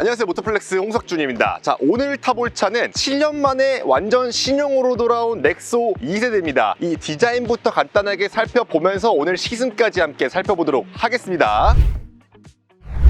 안녕하세요, 모터플렉스 홍석준입니다. 자, 오늘 타볼 차는 7년 만에 완전 신형으로 돌아온 넥소 2세대입니다. 이 디자인부터 간단하게 살펴보면서 오늘 시승까지 함께 살펴보도록 하겠습니다.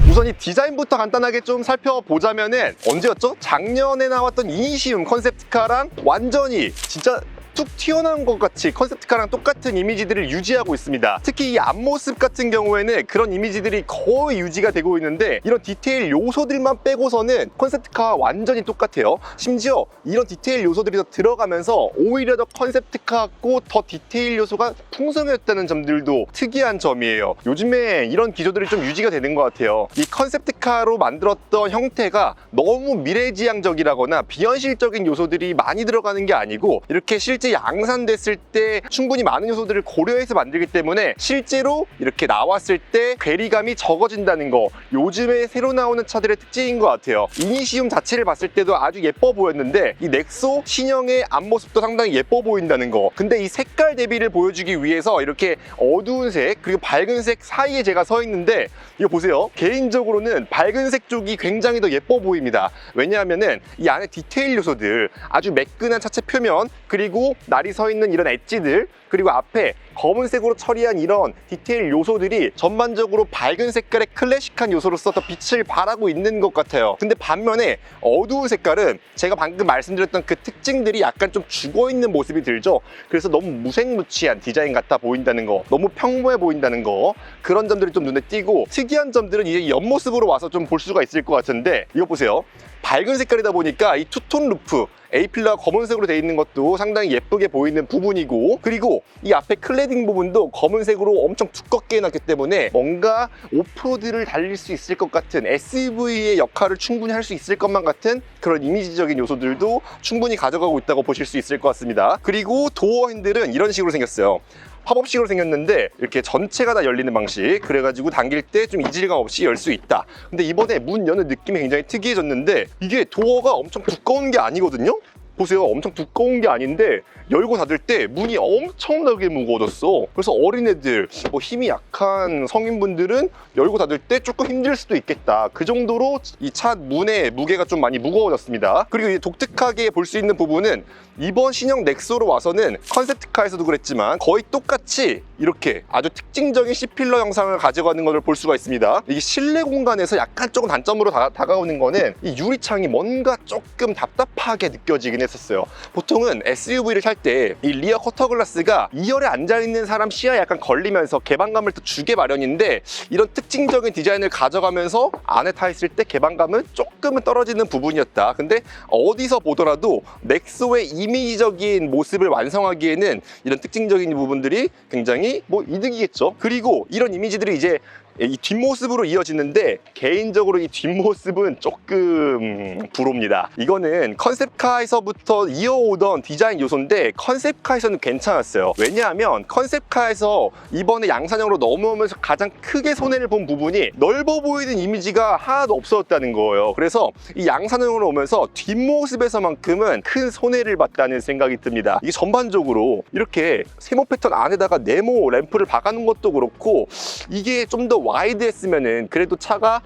우선 이 디자인부터 간단하게 좀 살펴보자면은 언제였죠? 작년에 나왔던 이니시움 컨셉트카랑 완전히 진짜 툭 튀어나온 것 같이 컨셉트카랑 똑같은 이미지들을 유지하고 있습니다. 특히 이 앞모습 같은 경우에는 그런 이미지들이 거의 유지가 되고 있는데 이런 디테일 요소들만 빼고서는 컨셉트카와 완전히 똑같아요. 심지어 이런 디테일 요소들이 더 들어가면서 오히려 더 컨셉트카 같고 더 디테일 요소가 풍성했다는 점들도 특이한 점이에요. 요즘에 이런 기조들이 좀 유지가 되는 것 같아요. 이 컨셉트카로 만들었던 형태가 너무 미래지향적이라거나 비현실적인 요소들이 많이 들어가는 게 아니고 이렇게 실제 양산됐을 때 충분히 많은 요소들을 고려해서 만들기 때문에 실제로 이렇게 나왔을 때 괴리감이 적어진다는 거, 요즘에 새로 나오는 차들의 특징인 것 같아요. 이니시움 자체를 봤을 때도 아주 예뻐 보였는데 이 넥소 신형의 앞모습도 상당히 예뻐 보인다는 거. 근데 이 색깔 대비를 보여주기 위해서 이렇게 어두운 색 그리고 밝은 색 사이에 제가 서 있는데 이거 보세요. 개인적으로는 밝은 색 쪽이 굉장히 더 예뻐 보입니다. 왜냐하면은 이 안에 디테일 요소들, 아주 매끈한 차체 표면, 그리고 날이 서 있는 이런 엣지들, 그리고 앞에 검은색으로 처리한 이런 디테일 요소들이 전반적으로 밝은 색깔의 클래식한 요소로서 더 빛을 발하고 있는 것 같아요. 근데 반면에 어두운 색깔은 제가 방금 말씀드렸던 그 특징들이 약간 좀 죽어있는 모습이 들죠. 그래서 너무 무색무취한 디자인 같아 보인다는 거, 너무 평범해 보인다는 거, 그런 점들이 좀 눈에 띄고, 특이한 점들은 이제 옆모습으로 와서 좀 볼 수가 있을 것 같은데 이거 보세요. 밝은 색깔이다 보니까 이 투톤 루프, A필러가 검은색으로 되어 있는 것도 상당히 예쁘게 보이는 부분이고, 그리고 이 앞에 클레딩 부분도 검은색으로 엄청 두껍게 해놨기 때문에 뭔가 오프로드를 달릴 수 있을 것 같은, SUV의 역할을 충분히 할 수 있을 것만 같은 그런 이미지적인 요소들도 충분히 가져가고 있다고 보실 수 있을 것 같습니다. 그리고 도어 핸들은 이런 식으로 생겼어요. 팝업식으로 생겼는데 이렇게 전체가 다 열리는 방식, 그래가지고 당길 때 좀 이질감 없이 열 수 있다. 근데 이번에 문 여는 느낌이 굉장히 특이해졌는데 이게 도어가 엄청 두꺼운 게 아니거든요? 보세요. 엄청 두꺼운 게 아닌데 열고 닫을 때 문이 엄청나게 무거워졌어. 그래서 어린애들, 힘이 약한 성인분들은 열고 닫을 때 조금 힘들 수도 있겠다. 그 정도로 이 차 문의 무게가 좀 많이 무거워졌습니다. 그리고 이 독특하게 볼 수 있는 부분은 이번 신형 넥소로 와서는 컨셉트카에서도 그랬지만 거의 똑같이 이렇게 아주 특징적인 C필러 형상을 가져가는 것을 볼 수가 있습니다. 이게 실내 공간에서 약간 조금 단점으로 다가오는 거는 이 유리창이 뭔가 조금 답답하게 느껴지긴 했었어요. 보통은 SUV를 탈 때 이 리어 커터 글라스가 2열에 앉아있는 사람 시야에 약간 걸리면서 개방감을 또 주게 마련인데 이런 특징적인 디자인을 가져가면서 안에 타 있을 때 개방감은 조금은 떨어지는 부분이었다. 근데 어디서 보더라도 넥소의 이미지적인 모습을 완성하기에는 이런 특징적인 부분들이 굉장히 이득이겠죠. 그리고 이런 이미지들이 이제 이 뒷모습으로 이어지는데 개인적으로 이 뒷모습은 조금 불호입니다. 이거는 컨셉카에서부터 이어오던 디자인 요소인데 컨셉카에서는 괜찮았어요. 왜냐하면 컨셉카에서 이번에 양산형으로 넘어오면서 가장 크게 손해를 본 부분이 넓어 보이는 이미지가 하나도 없어졌다는 거예요. 그래서 이 양산형으로 오면서 뒷모습에서만큼은 큰 손해를 봤다는 생각이 듭니다. 이게 전반적으로 이렇게 세모 패턴 안에다가 네모 램프를 박아놓은 것도 그렇고, 이게 좀 더 와이드 했으면은 그래도 차가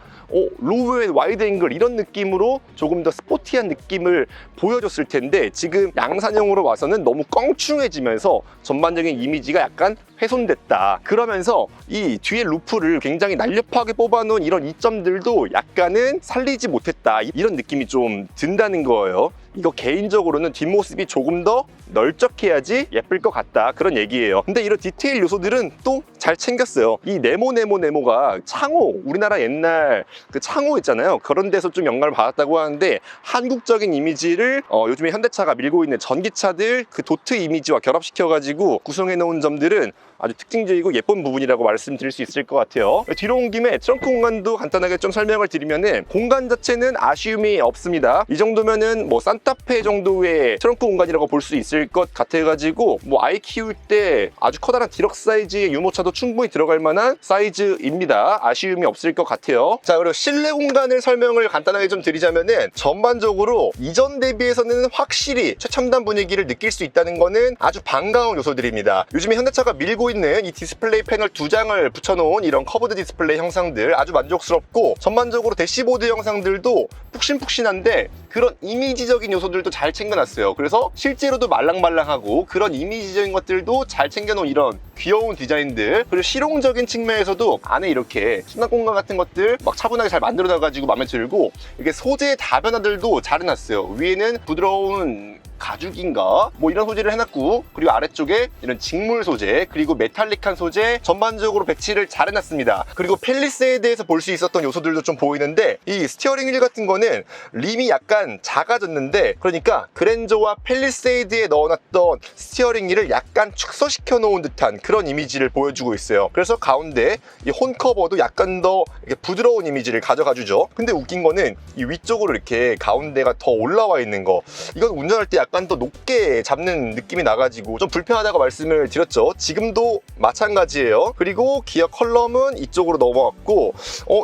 로우 앤 와이드 앵글 이런 느낌으로 조금 더 스포티한 느낌을 보여줬을 텐데 지금 양산형으로 와서는 너무 껑충해지면서 전반적인 이미지가 약간 훼손됐다. 그러면서 이 뒤에 루프를 굉장히 날렵하게 뽑아놓은 이런 이점들도 약간은 살리지 못했다. 이런 느낌이 좀 든다는 거예요. 이거 개인적으로는 뒷모습이 조금 더 널쩍해야지 예쁠 것 같다, 그런 얘기예요. 근데 이런 디테일 요소들은 또 잘 챙겼어요. 이 네모가 창호, 우리나라 옛날 그 창호 있잖아요. 그런 데서 좀 영감을 받았다고 하는데 한국적인 이미지를 요즘에 현대차가 밀고 있는 전기차들 그 도트 이미지와 결합시켜가지고 구성해 놓은 점들은 아주 특징적이고 예쁜 부분이라고 말씀드릴 수 있을 것 같아요. 뒤로 온 김에 트렁크 공간도 간단하게 좀 설명을 드리면은 공간 자체는 아쉬움이 없습니다. 이 정도면은 산타페 정도의 트렁크 공간이라고 볼 수 있을 것 같아가지고 아이 키울 때 아주 커다란 디럭스 사이즈의 유모차도 충분히 들어갈 만한 사이즈입니다. 아쉬움이 없을 것 같아요. 자, 그리고 실내 공간을 설명을 간단하게 좀 드리자면은 전반적으로 이전 대비해서는 확실히 최첨단 분위기를 느낄 수 있다는 거는 아주 반가운 요소들입니다. 요즘에 현대차가 밀고 보고 있는 이 디스플레이 패널 2장을 붙여놓은 이런 커브드 디스플레이 형상들 아주 만족스럽고, 전반적으로 대시보드 형상들도 푹신푹신한데 그런 이미지적인 요소들도 잘 챙겨놨어요. 그래서 실제로도 말랑말랑하고 그런 이미지적인 것들도 잘 챙겨놓은 이런 귀여운 디자인들, 그리고 실용적인 측면에서도 안에 이렇게 수납 공간 같은 것들 막 차분하게 잘 만들어놔가지고 마음에 들고, 이렇게 소재 다변화들도 잘 해놨어요. 위에는 부드러운 가죽인가 뭐 이런 소재를 해놨고, 그리고 아래쪽에 이런 직물 소재, 그리고 메탈릭한 소재 전반적으로 배치를 잘 해놨습니다. 그리고 팰리세이드에서 볼 수 있었던 요소들도 좀 보이는데, 이 스티어링 휠 같은 거는 림이 약간 작아졌는데, 그러니까 그랜저와 팰리세이드에 넣어놨던 스티어링 휠을 약간 축소시켜 놓은 듯한 그런 이미지를 보여주고 있어요. 그래서 가운데 이 혼 커버도 약간 더 이렇게 부드러운 이미지를 가져가 주죠. 근데 웃긴 거는 이 위쪽으로 이렇게 가운데가 더 올라와 있는 거, 이건 운전할 때 약간 더 높게 잡는 느낌이 나가지고 좀 불편하다고 말씀을 드렸죠. 지금도 마찬가지예요. 그리고 기어 컬럼은 이쪽으로 넘어왔고,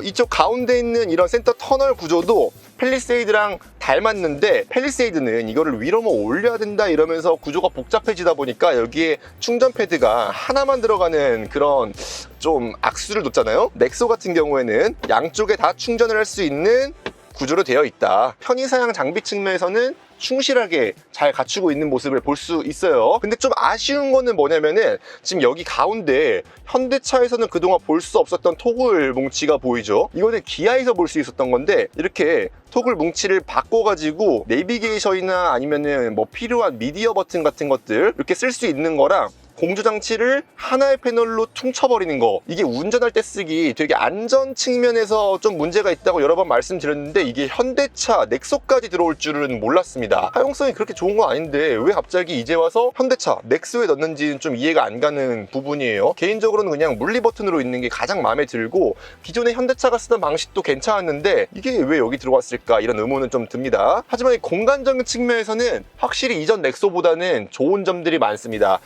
이쪽 가운데 있는 이런 센터 터널 구조도 팰리세이드랑 닮았는데, 팰리세이드는 이거를 위로만 올려야 된다 이러면서 구조가 복잡해지다 보니까 여기에 충전 패드가 하나만 들어가는 그런 좀 악수를 뒀잖아요. 넥소 같은 경우에는 양쪽에 다 충전을 할 수 있는 구조로 되어 있다. 편의사양 장비 측면에서는 충실하게 잘 갖추고 있는 모습을 볼 수 있어요. 근데 좀 아쉬운 거는 뭐냐면은 지금 여기 가운데 현대차에서는 그동안 볼 수 없었던 토글 뭉치가 보이죠. 이거는 기아에서 볼 수 있었던 건데, 이렇게 토글 뭉치를 바꿔가지고 내비게이션이나 아니면은 뭐 필요한 미디어 버튼 같은 것들 이렇게 쓸 수 있는 거랑 공조장치를 하나의 패널로 퉁쳐버리는 거, 이게 운전할 때 쓰기 되게 안전 측면에서 좀 문제가 있다고 여러 번 말씀드렸는데, 이게 현대차 넥소까지 들어올 줄은 몰랐습니다. 사용성이 그렇게 좋은 건 아닌데 왜 갑자기 이제 와서 현대차 넥소에 넣는지는 좀 이해가 안 가는 부분이에요. 개인적으로는 그냥 물리 버튼으로 있는 게 가장 마음에 들고, 기존의 현대차가 쓰던 방식도 괜찮았는데 이게 왜 여기 들어왔을까, 이런 의문은 좀 듭니다. 하지만 이 공간적인 측면에서는 확실히 이전 넥소보다는 좋은 점들이 많습니다.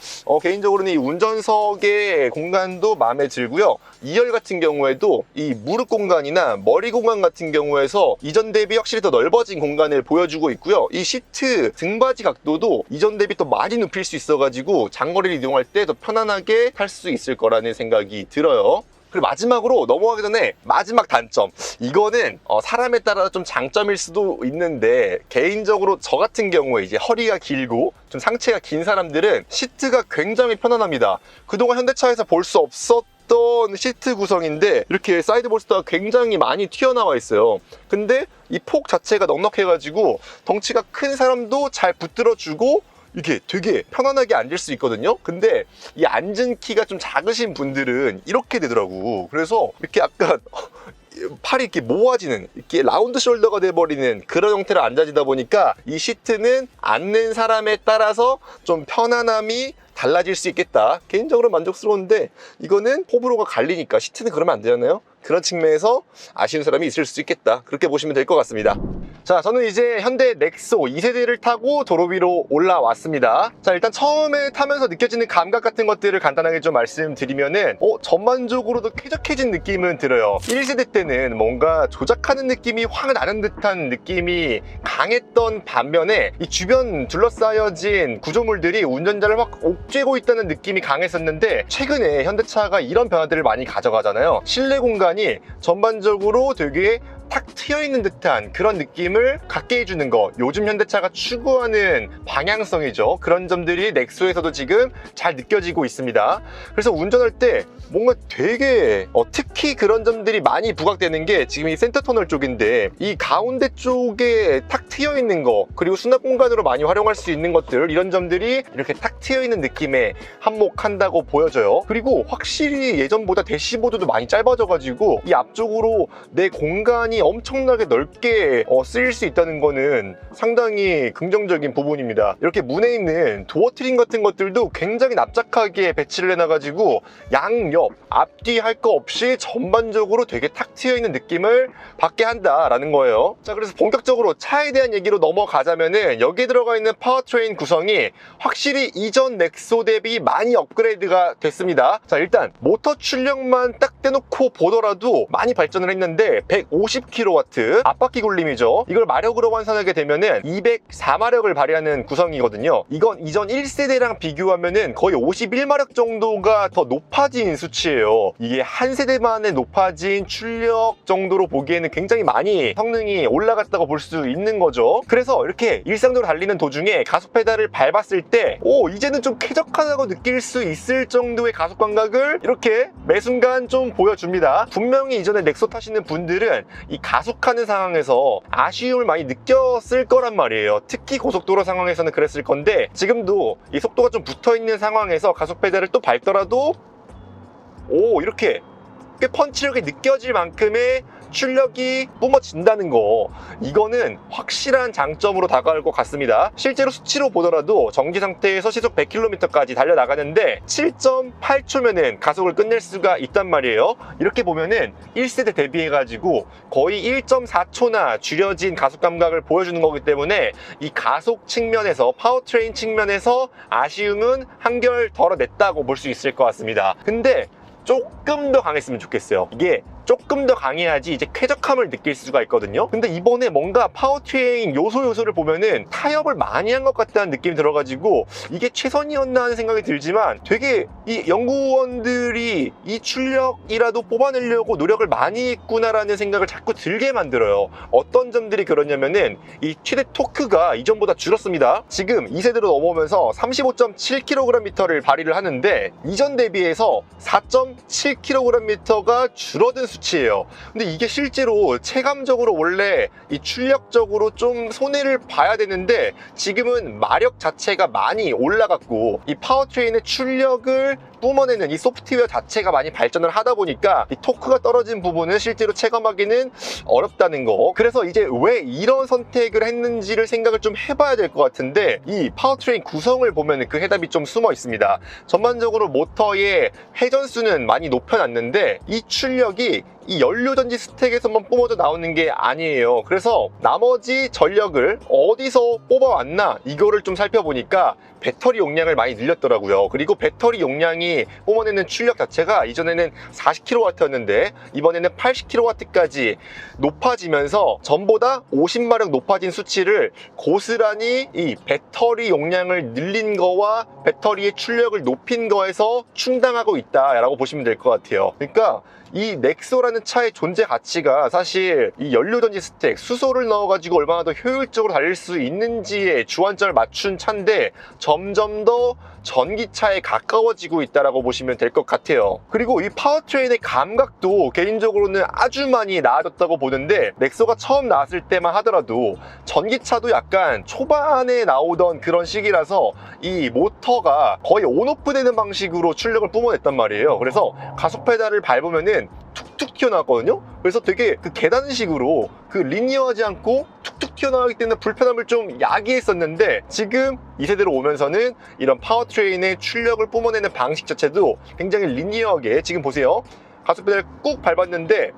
개인적으로는 이 운전석의 공간도 마음에 들고요. 2열 같은 경우에도 이 무릎 공간이나 머리 공간 같은 경우에서 이전 대비 확실히 더 넓어진 공간을 보여주고 있고요. 이 시트 등받이 각도도 이전 대비 더 많이 눕힐 수 있어가지고 장거리를 이동할 때 더 편안하게 탈 수 있을 거라는 생각이 들어요. 그리고 마지막으로 넘어가기 전에 마지막 단점, 이거는 사람에 따라 좀 장점일 수도 있는데, 개인적으로 저 같은 경우에 이제 허리가 길고 좀 상체가 긴 사람들은 시트가 굉장히 편안합니다. 그동안 현대차에서 볼 수 없었던 시트 구성인데 이렇게 사이드 볼스터가 굉장히 많이 튀어나와 있어요. 근데 이 폭 자체가 넉넉해가지고 덩치가 큰 사람도 잘 붙들어주고 이게 되게 편안하게 앉을 수 있거든요. 근데 이 앉은 키가 좀 작으신 분들은 이렇게 되더라고. 그래서 이렇게 약간 팔이 이렇게 모아지는, 이렇게 라운드 숄더가 돼버리는 그런 형태로 앉아지다 보니까 이 시트는 앉는 사람에 따라서 좀 편안함이 달라질 수 있겠다. 개인적으로 만족스러운데, 이거는 호불호가 갈리니까 시트는 그러면 안 되잖아요. 그런 측면에서 아쉬운 사람이 있을 수 있겠다, 그렇게 보시면 될 것 같습니다. 자, 저는 이제 현대 넥소 2세대를 타고 도로 위로 올라왔습니다. 자, 일단 처음에 타면서 느껴지는 감각 같은 것들을 간단하게 좀 말씀드리면은 전반적으로도 쾌적해진 느낌은 들어요. 1세대 때는 뭔가 조작하는 느낌이 확 나는 듯한 느낌이 강했던 반면에, 이 주변 둘러싸여진 구조물들이 운전자를 확 옥죄고 있다는 느낌이 강했었는데, 최근에 현대차가 이런 변화들을 많이 가져가잖아요. 실내 공간이 전반적으로 되게 탁 트여있는 듯한 그런 느낌을 갖게 해주는 거, 요즘 현대차가 추구하는 방향성이죠. 그런 점들이 넥소에서도 지금 잘 느껴지고 있습니다. 그래서 운전할 때 뭔가 되게 특히 그런 점들이 많이 부각되는 게 지금 이 센터 터널 쪽인데, 이 가운데 쪽에 탁 트여있는 거, 그리고 수납 공간으로 많이 활용할 수 있는 것들, 이런 점들이 이렇게 탁 트여있는 느낌에 한몫한다고 보여져요. 그리고 확실히 예전보다 대시보드도 많이 짧아져가지고 이 앞쪽으로 내 공간이 엄청나게 넓게 쓰일 수 있다는 거는 상당히 긍정적인 부분입니다. 이렇게 문에 있는 도어 트림 같은 것들도 굉장히 납작하게 배치를 해놔가지고 양옆, 앞뒤 할 거 없이 전반적으로 되게 탁 트여있는 느낌을 받게 한다라는 거예요. 자, 그래서 본격적으로 차에 대한 얘기로 넘어가자면은, 여기에 들어가 있는 파워트레인 구성이 확실히 이전 넥소 대비 많이 업그레이드가 됐습니다. 자, 일단 모터 출력만 딱 떼놓고 보더라도 많이 발전을 했는데 150 29kW 앞바퀴 굴림이죠. 이걸 마력으로 환산하게 되면은 204마력을 발휘하는 구성이거든요. 이건 이전 1세대랑 비교하면은 거의 51마력 정도가 더 높아진 수치예요. 이게 한 세대만에 높아진 출력 정도로 보기에는 굉장히 많이 성능이 올라갔다고 볼 수 있는 거죠. 그래서 이렇게 일상적으로 달리는 도중에 가속 페달을 밟았을 때 이제는 좀 쾌적하다고 느낄 수 있을 정도의 가속 감각을 이렇게 매 순간 좀 보여줍니다. 분명히 이전에 넥소 타시는 분들은 이 가속하는 상황에서 아쉬움을 많이 느꼈을 거란 말이에요. 특히 고속도로 상황에서는 그랬을 건데, 지금도 이 속도가 좀 붙어있는 상황에서 가속 페달을 또 밟더라도 이렇게 꽤 펀치력이 느껴질 만큼의 출력이 뿜어진다는 거, 이거는 확실한 장점으로 다가올 것 같습니다. 실제로 수치로 보더라도 정지 상태에서 시속 100km까지 달려나가는데 7.8초면은 가속을 끝낼 수가 있단 말이에요. 이렇게 보면은 1세대 대비해가지고 거의 1.4초나 줄여진 가속 감각을 보여주는 거기 때문에 이 가속 측면에서, 파워트레인 측면에서 아쉬움은 한결 덜어냈다고 볼 수 있을 것 같습니다. 근데 조금 더 강했으면 좋겠어요. 이게 조금 더 강해야지 이제 쾌적함을 느낄 수가 있거든요. 근데 이번에 뭔가 파워트레인 요소를 보면은 타협을 많이 한 것 같다는 느낌이 들어가지고 이게 최선이었나 하는 생각이 들지만, 되게 이 연구원들이 이 출력이라도 뽑아내려고 노력을 많이 했구나라는 생각을 자꾸 들게 만들어요. 어떤 점들이 그러냐면은 이 최대 토크가 이전보다 줄었습니다. 지금 2세대로 넘어오면서 35.7kgm를 발휘를 하는데 이전 대비해서 4.7kgm가 줄어든 수치예요. 근데 이게 실제로 체감적으로 원래 이 출력적으로 좀 손해를 봐야 되는데, 지금은 마력 자체가 많이 올라갔고 이 파워트레인의 출력을 뿜어내는 이 소프트웨어 자체가 많이 발전을 하다 보니까 이 토크가 떨어진 부분은 실제로 체감하기는 어렵다는 거. 그래서 이제 왜 이런 선택을 했는지를 생각을 좀 해봐야 될 것 같은데, 이 파워트레인 구성을 보면 그 해답이 좀 숨어 있습니다. 전반적으로 모터의 회전수는 많이 높여놨는데 이 출력이 이 연료전지 스택에서만 뿜어져 나오는 게 아니에요. 그래서 나머지 전력을 어디서 뽑아왔나, 이거를 좀 살펴보니까 배터리 용량을 많이 늘렸더라고요. 그리고 배터리 용량이 뿜어내는 출력 자체가 이전에는 40kW였는데 이번에는 80kW까지 높아지면서 전보다 50마력 높아진 수치를 고스란히 이 배터리 용량을 늘린 거와 배터리의 출력을 높인 거에서 충당하고 있다라고 보시면 될 것 같아요. 그러니까 이 넥소라는 차의 존재 가치가 사실 이 연료전지 스택, 수소를 넣어가지고 얼마나 더 효율적으로 달릴 수 있는지에 주안점을 맞춘 차인데 점점 더 전기차에 가까워지고 있다라고 보시면 될 것 같아요. 그리고 이 파워트레인의 감각도 개인적으로는 아주 많이 나아졌다고 보는데, 넥소가 처음 나왔을 때만 하더라도 전기차도 약간 초반에 나오던 그런 시기라서 이 모터가 거의 온오프 되는 방식으로 출력을 뿜어냈단 말이에요. 그래서 가속 페달을 밟으면은 툭툭 튀어나왔거든요. 그래서 되게 그 계단식으로 그 리니어하지 않고 툭툭 튀어나오기 때문에 불편함을 좀 야기했었는데, 지금 2세대로 오면서는 이런 파워트레인의 출력을 뿜어내는 방식 자체도 굉장히 리니어하게, 지금 보세요, 가속 페달을 꾹 밟았는데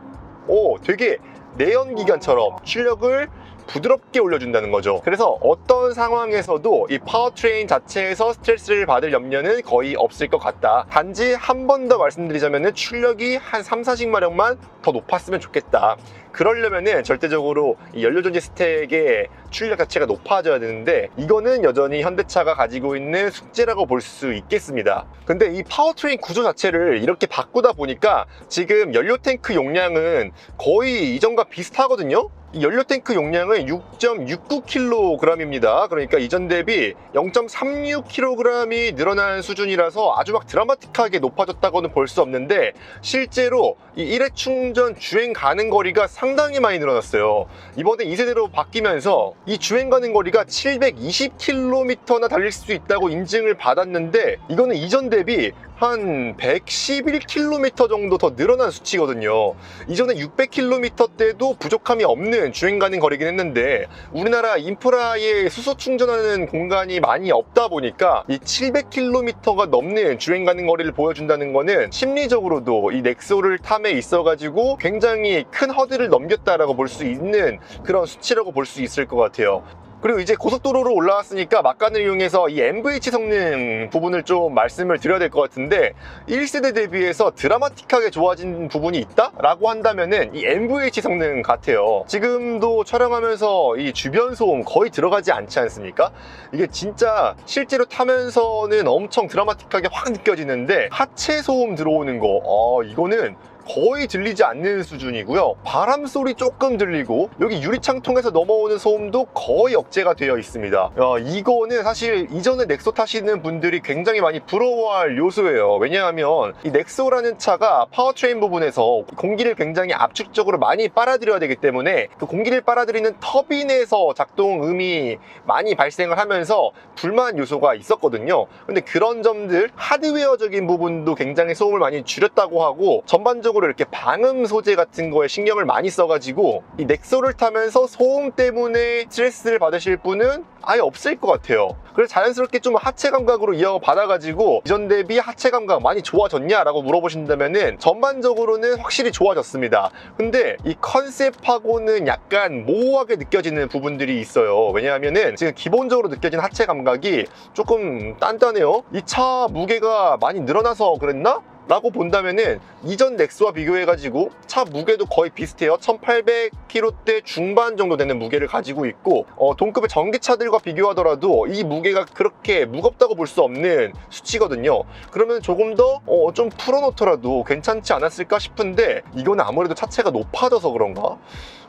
되게 내연기관처럼 출력을 부드럽게 올려준다는 거죠. 그래서 어떤 상황에서도 이 파워트레인 자체에서 스트레스를 받을 염려는 거의 없을 것 같다. 단지 한 번 더 말씀드리자면 출력이 한 3-4마력만 더 높았으면 좋겠다. 그러려면은 절대적으로 이 연료전지 스택의 출력 자체가 높아져야 되는데, 이거는 여전히 현대차가 가지고 있는 숙제라고 볼 수 있겠습니다. 근데 이 파워트레인 구조 자체를 이렇게 바꾸다 보니까 지금 연료 탱크 용량은 거의 이전과 비슷하거든요. 이 연료 탱크 용량은 6.69kg입니다. 그러니까 이전 대비 0.36kg이 늘어난 수준이라서 아주 막 드라마틱하게 높아졌다고는 볼 수 없는데, 실제로 이 1회 충전 주행 가는 거리가 상당히 많이 늘어났어요. 이번에 2세대로 바뀌면서 이 주행 가는 거리가 720km나 달릴 수 있다고 인증을 받았는데, 이거는 이전 대비 한 111km 정도 더 늘어난 수치거든요. 이전에 600km 때도 부족함이 없는 주행 가는 거리긴 했는데, 우리나라 인프라에 수소 충전하는 공간이 많이 없다 보니까 이 700km가 넘는 주행 가는 거리를 보여준다는 거는 심리적으로도 이 넥소를 탐에 있어가지고 굉장히 큰 허들을 넘겼다라고 볼 수 있는 그런 수치라고 볼 수 있을 것 같아요. 그리고 이제 고속도로로 올라왔으니까 막간을 이용해서 이 MVH 성능 부분을 좀 말씀을 드려야 될 것 같은데 1세대 대비해서 드라마틱하게 좋아진 부분이 있다? 라고 한다면은 이 MVH 성능 같아요. 지금도 촬영하면서 이 주변 소음 거의 들어가지 않지 않습니까? 이게 진짜 실제로 타면서는 엄청 드라마틱하게 확 느껴지는데 하체 소음 들어오는 거 이거는 거의 들리지 않는 수준이고요. 바람 소리 조금 들리고 여기 유리창 통해서 넘어오는 소음도 거의 억제가 되어 있습니다. 이거는 사실 이전에 넥소 타시는 분들이 굉장히 많이 부러워할 요소예요. 왜냐하면 이 넥소라는 차가 파워트레인 부분에서 공기를 굉장히 압축적으로 많이 빨아들여야 되기 때문에 그 공기를 빨아들이는 터빈에서 작동음이 많이 발생을 하면서 불만 요소가 있었거든요. 근데 그런 점들, 하드웨어적인 부분도 굉장히 소음을 많이 줄였다고 하고, 전반적으로 이렇게 방음 소재 같은 거에 신경을 많이 써가지고 이 넥소를 타면서 소음 때문에 스트레스를 받으실 분은 아예 없을 것 같아요. 그래서 자연스럽게 좀 하체 감각으로 이어받아가지고 이전 대비 하체 감각 많이 좋아졌냐라고 물어보신다면은 전반적으로는 확실히 좋아졌습니다. 근데 이 컨셉하고는 약간 모호하게 느껴지는 부분들이 있어요. 왜냐하면은 지금 기본적으로 느껴진 하체 감각이 조금 단단해요. 이 차 무게가 많이 늘어나서 그랬나? 라고 본다면은 이전 넥스와 비교해가지고 차 무게도 거의 비슷해요. 1800kg대 중반 정도 되는 무게를 가지고 있고, 동급의 전기차들과 비교하더라도 이 무게가 그렇게 무겁다고 볼 수 없는 수치거든요. 그러면 조금 더 좀 풀어놓더라도 괜찮지 않았을까 싶은데, 이거는 아무래도 차체가 높아져서 그런가?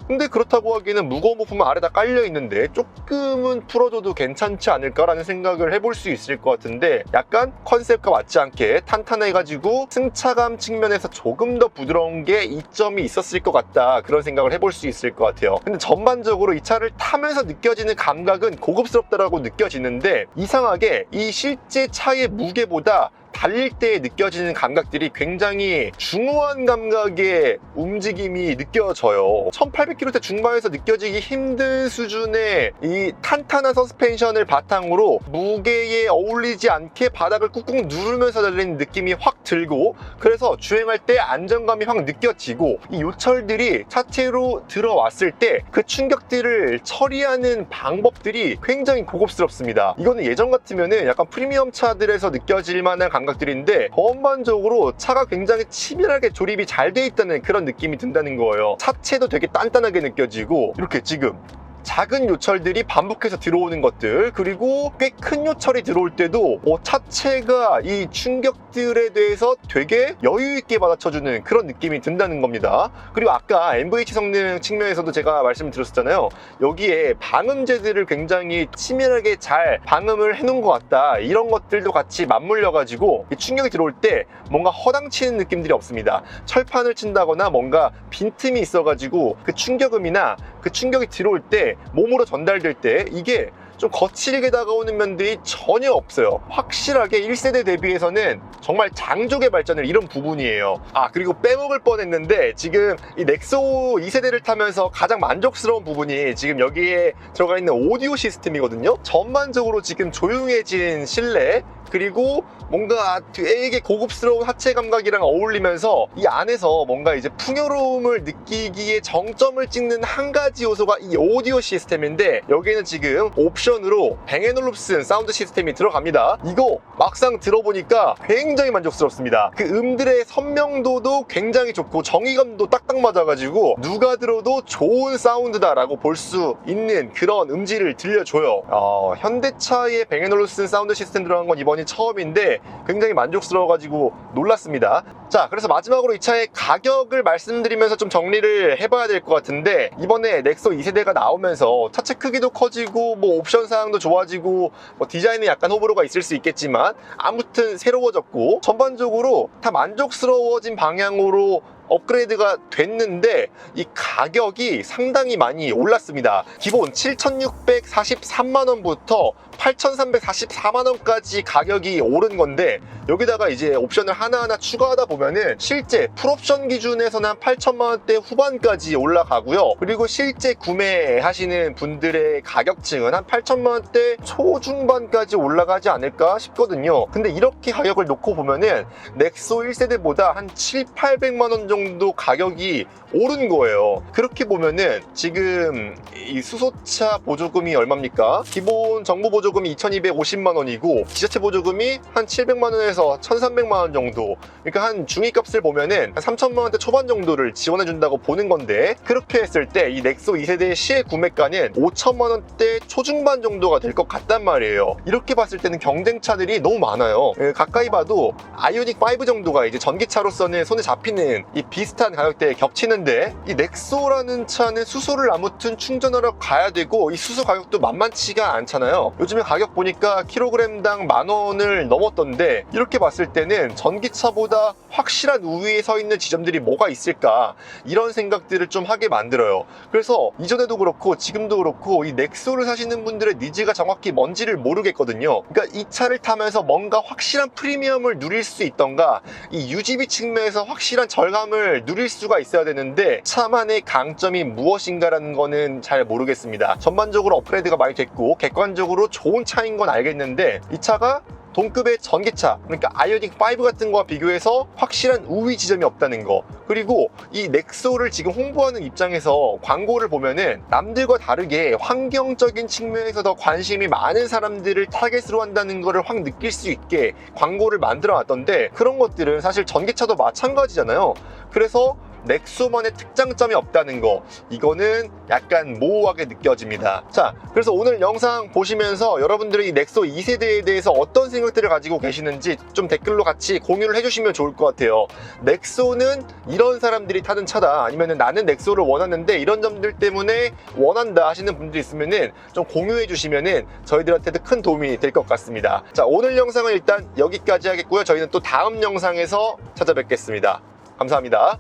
근데 그렇다고 하기에는 무거운 부품은 아래다 깔려 있는데 조금은 풀어줘도 괜찮지 않을까라는 생각을 해볼 수 있을 것 같은데, 약간 컨셉과 맞지 않게 탄탄해가지고 승차감 측면에서 조금 더 부드러운 게 이점이 있었을 것 같다, 그런 생각을 해볼 수 있을 것 같아요. 근데 전반적으로 이 차를 타면서 느껴지는 감각은 고급스럽다라고 느껴지는데, 이상하게 이 실제 차의 무게보다 달릴 때 느껴지는 감각들이 굉장히 중후한 감각의 움직임이 느껴져요. 1800km 중반에서 느껴지기 힘든 수준의 이 탄탄한 서스펜션을 바탕으로 무게에 어울리지 않게 바닥을 꾹꾹 누르면서 달리는 느낌이 확 들고, 그래서 주행할 때 안정감이 확 느껴지고, 이 요철들이 차체로 들어왔을 때 그 충격들을 처리하는 방법들이 굉장히 고급스럽습니다. 이거는 예전 같으면은 약간 프리미엄 차들에서 느껴질 만한 감각들인데, 전반적으로 차가 굉장히 치밀하게 조립이 잘 돼 있다는 그런 느낌이 든다는 거예요. 차체도 되게 단단하게 느껴지고, 이렇게 지금 작은 요철들이 반복해서 들어오는 것들, 그리고 꽤 큰 요철이 들어올 때도 차체가 이 충격들에 대해서 되게 여유있게 받아쳐주는 그런 느낌이 든다는 겁니다. 그리고 아까 MVH 성능 측면에서도 제가 말씀을 드렸었잖아요. 여기에 방음제들을 굉장히 치밀하게 잘 방음을 해놓은 것 같다, 이런 것들도 같이 맞물려가지고 이 충격이 들어올 때 뭔가 허당치는 느낌들이 없습니다. 철판을 친다거나 뭔가 빈틈이 있어가지고 그 충격음이나 그 충격이 들어올 때 몸으로 전달될 때 이게 좀 거칠게 다가오는 면들이 전혀 없어요. 확실하게 1세대 대비해서는 정말 장족의 발전을 이룬 부분이에요. 그리고 빼먹을 뻔했는데, 지금 이 넥소 2세대를 타면서 가장 만족스러운 부분이 지금 여기에 들어가 있는 오디오 시스템이거든요. 전반적으로 지금 조용해진 실내, 그리고 뭔가 되게 고급스러운 하체 감각이랑 어울리면서 이 안에서 뭔가 이제 풍요로움을 느끼기에 정점을 찍는 한 가지 요소가 이 오디오 시스템인데, 여기에는 지금 옵션으로 뱅앤올룹슨 사운드 시스템이 들어갑니다. 이거 막상 들어보니까 굉장히 만족스럽습니다. 그 음들의 선명도도 굉장히 좋고 정의감도 딱딱 맞아가지고 누가 들어도 좋은 사운드다 라고 볼 수 있는 그런 음질을 들려줘요. 현대차의 뱅앤올룹슨 사운드 시스템 들어간 건 이번이 처음인데 굉장히 만족스러워가지고 놀랐습니다. 자, 그래서 마지막으로 이 차의 가격을 말씀드리면서 좀 정리를 해봐야 될 것 같은데, 이번에 넥소 2세대가 나오면서 차체 크기도 커지고 뭐 옵션 사항도 좋아지고 뭐 디자인에 약간 호불호가 있을 수 있겠지만 아무튼 새로워졌고 전반적으로 다 만족스러워진 방향으로 업그레이드가 됐는데, 이 가격이 상당히 많이 올랐습니다. 기본 7,643만원부터 8,344만 원까지 가격이 오른 건데 여기다가 이제 옵션을 하나하나 추가하다 보면은 실제 풀옵션 기준에서는 한 8천만 원대 후반까지 올라가고요. 그리고 실제 구매하시는 분들의 가격층은 한 8천만 원대 초중반까지 올라가지 않을까 싶거든요. 근데 이렇게 가격을 놓고 보면은 넥소 1세대보다 한 7, 800만 원 정도 가격이 오른 거예요. 그렇게 보면은 지금 이 수소차 보조금이 얼마입니까? 기본 정부 보조금이 2,250만 원이고 지자체 보조금이 한 700만 원에서 1,300만 원 정도. 그러니까 한 중위값을 보면은 한 3천만 원대 초반 정도를 지원해 준다고 보는 건데 그렇게 했을 때 이 넥소 2세대의 시의 구매가는 5천만 원대 초중반 정도가 될 것 같단 말이에요. 이렇게 봤을 때는 경쟁차들이 너무 많아요. 가까이 봐도 아이오닉 5 정도가 이제 전기차로서는 손에 잡히는 이 비슷한 가격대에 겹치는데 이 넥소라는 차는 수소를 아무튼 충전하러 가야 되고 이 수소 가격도 만만치가 않잖아요. 요즘에 가격 보니까 킬로그램당 10,000원을 넘었던데 이렇게 봤을 때는 전기차보다 확실한 우위에 서 있는 지점들이 뭐가 있을까 이런 생각들을 좀 하게 만들어요. 그래서 이전에도 그렇고 지금도 그렇고 이 넥소를 사시는 분들의 니즈가 정확히 뭔지를 모르겠거든요. 그러니까 이 차를 타면서 뭔가 확실한 프리미엄을 누릴 수 있던가 이 유지비 측면에서 확실한 절감을 누릴 수가 있어야 되는데 차만의 강점이 무엇인가라는 거는 잘 모르겠습니다. 전반적으로 업그레이드가 많이 됐고 객관적으로 좋은 차인 건 알겠는데 이 차가 동급의 전기차, 그러니까 아이오닉 5 같은 거와 비교해서 확실한 우위 지점이 없다는 거. 그리고 이 넥소를 지금 홍보하는 입장에서 광고를 보면은 남들과 다르게 환경적인 측면에서 더 관심이 많은 사람들을 타겟으로 한다는 거를 확 느낄 수 있게 광고를 만들어 놨던데 그런 것들은 사실 전기차도 마찬가지잖아요. 그래서 넥소만의 특장점이 없다는 거, 이거는 약간 모호하게 느껴집니다. 자, 그래서 오늘 영상 보시면서 여러분들이 이 넥소 2세대에 대해서 어떤 생각들을 가지고 계시는지 좀 댓글로 같이 공유를 해주시면 좋을 것 같아요. 넥소는 이런 사람들이 타는 차다, 아니면 나는 넥소를 원하는데 이런 점들 때문에 원한다 하시는 분들이 있으면은 좀 공유해 주시면은 저희들한테도 큰 도움이 될 것 같습니다. 자, 오늘 영상은 일단 여기까지 하겠고요. 저희는 또 다음 영상에서 찾아뵙겠습니다. 감사합니다.